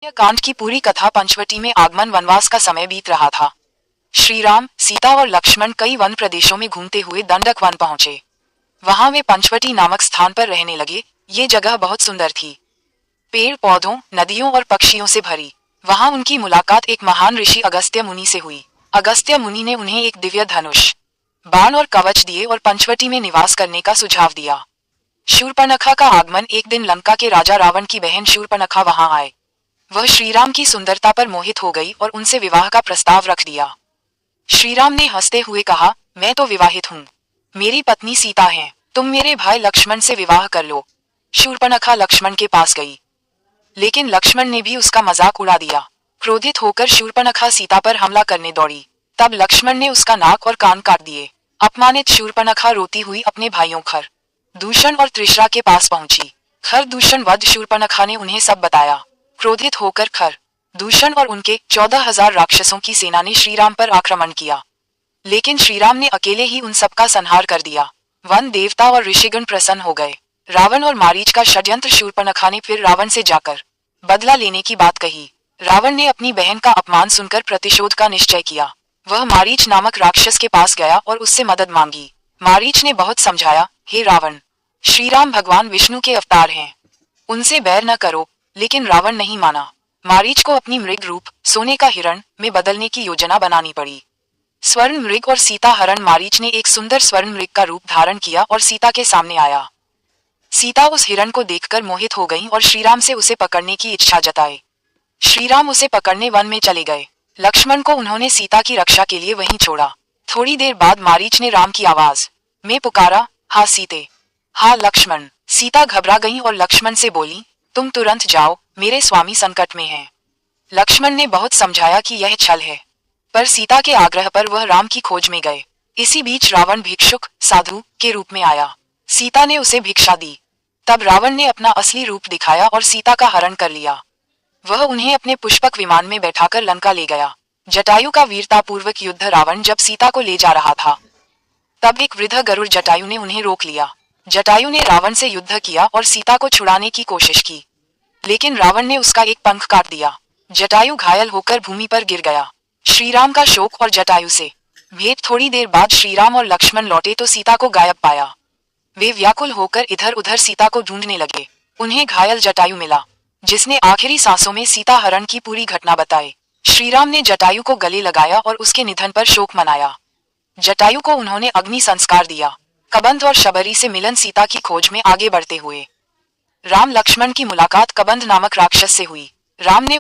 कांड की पूरी कथा पंचवटी में आगमन वनवास का समय बीत रहा था। श्री राम, सीता और लक्ष्मण कई वन प्रदेशों में घूमते हुए दंडक वन पहुंचे। वहां वे पंचवटी नामक स्थान पर रहने लगे। ये जगह बहुत सुंदर थी, पेड़ पौधों, नदियों और पक्षियों से भरी। वहां उनकी मुलाकात एक महान ऋषि अगस्त्य मुनि से हुई। अगस्त्य मुनि ने उन्हें एक दिव्य धनुष, बाण और कवच दिए और पंचवटी में निवास करने का सुझाव दिया। शूर्पणखा का आगमन। एक दिन लंका के राजा रावण की बहन शूर्पणखा वहां आए। वह श्रीराम की सुंदरता पर मोहित हो गई और उनसे विवाह का प्रस्ताव रख दिया। श्रीराम ने हंसते हुए कहा, मैं तो विवाहित हूँ, मेरी पत्नी सीता है, तुम मेरे भाई लक्ष्मण से विवाह कर लो। शूर्पणखा लक्ष्मण के पास गई, लेकिन लक्ष्मण ने भी उसका मजाक उड़ा दिया। क्रोधित होकर शूर्पणखा सीता पर हमला करने दौड़ी। तब लक्ष्मण ने उसका नाक और कान काट दिए। अपमानित शूर्पणखा रोती हुई अपने भाइयों खर दूषण और त्रिशरा के पास पहुंची। खर दूषण वध शूर्पणखा ने उन्हें सब बताया। क्रोधित होकर खर दूषण और उनके 14,000 राक्षसों की सेना ने श्रीराम पर आक्रमण किया, लेकिन श्रीराम ने अकेले ही उन सबका संहार कर दिया। वन देवता और ऋषिगण प्रसन्न हो गए। रावण और मारीच का षड्यंत्र। शूर्पणखा ने फिर रावण से जाकर बदला लेने की बात कही। रावण ने अपनी बहन का अपमान सुनकर प्रतिशोध का निश्चय किया। वह मारीच नामक राक्षस के पास गया और उससे मदद मांगी। मारीच ने बहुत समझाया, हे रावण, श्रीराम भगवान विष्णु के अवतार हैं, उनसे बैर न करो, लेकिन रावण नहीं माना। मारीच को अपनी मृग रूप, सोने का हिरण, में बदलने की योजना बनानी पड़ी। स्वर्ण मृग और सीता हरण। मारीच ने एक सुंदर स्वर्ण मृग का रूप धारण किया और सीता के सामने आया। सीता उस हिरण को देखकर मोहित हो गईं और श्रीराम से उसे पकड़ने की इच्छा जताई। श्रीराम उसे पकड़ने वन में चले गए। लक्ष्मण को उन्होंने सीता की रक्षा के लिए वहीं छोड़ा। थोड़ी देर बाद मारीच ने राम की आवाज में पुकारा, हा सीते, हा लक्ष्मण। सीता घबरा गई और लक्ष्मण से बोली, तुम तुरंत जाओ, मेरे स्वामी संकट में हैं। लक्ष्मण ने बहुत समझाया कि यह छल है, पर सीता के आग्रह पर वह राम की खोज में गए। इसी बीच रावण भिक्षुक, साधु के रूप में आया। सीता ने उसे भिक्षा दी। तब रावण ने अपना असली रूप दिखाया और सीता का हरण कर लिया। वह उन्हें अपने पुष्पक विमान में बैठाकर लंका ले गया। जटायु का वीरतापूर्वक युद्ध। रावण जब सीता को ले जा रहा था, तब एक वृद्ध गरुड़ जटायु ने उन्हें रोक लिया। जटायु ने रावण से युद्ध किया और सीता को छुड़ाने की कोशिश की, लेकिन रावण ने उसका एक पंख काट दिया। जटायु घायल होकर भूमि पर गिर गया। श्रीराम का शोक और जटायु से भेंट। थोड़ी देर बाद श्रीराम और लक्ष्मण लौटे तो सीता को गायब पाया। वे व्याकुल होकर इधर उधर सीता को ढूंढने लगे। उन्हें घायल जटायु मिला, जिसने आखिरी सांसों में सीता हरण की पूरी घटना बताई। श्रीराम ने जटायु को गले लगाया और उसके निधन पर शोक मनाया। जटायु को उन्होंने अग्नि संस्कार दिया। कबंध और शबरी से मिलन। सीता की खोज में आगे बढ़ते हुए राम लक्ष्मण की मुलाकात कबंध नामक राक्षस से हुई। राम ने